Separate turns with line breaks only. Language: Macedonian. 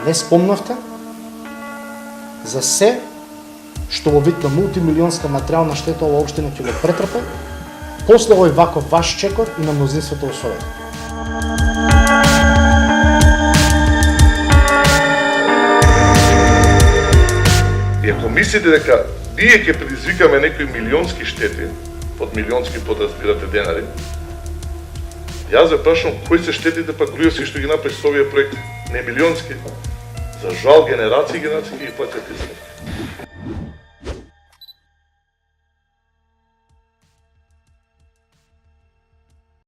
Не спомнавте за се што во вид на мултимилионска материјална штета ова општина ќе го претрпе после овој ваков ваш чекор и на мнозинството во Совет.
И ако мислите дека ние ќе предизвикаме некои милионски штети, под милионски подразбирате денари, јас ве прашам кои се штетите па груевски што ги направи со овие проекти, не милионски. За жал генерации ги платят и сметки.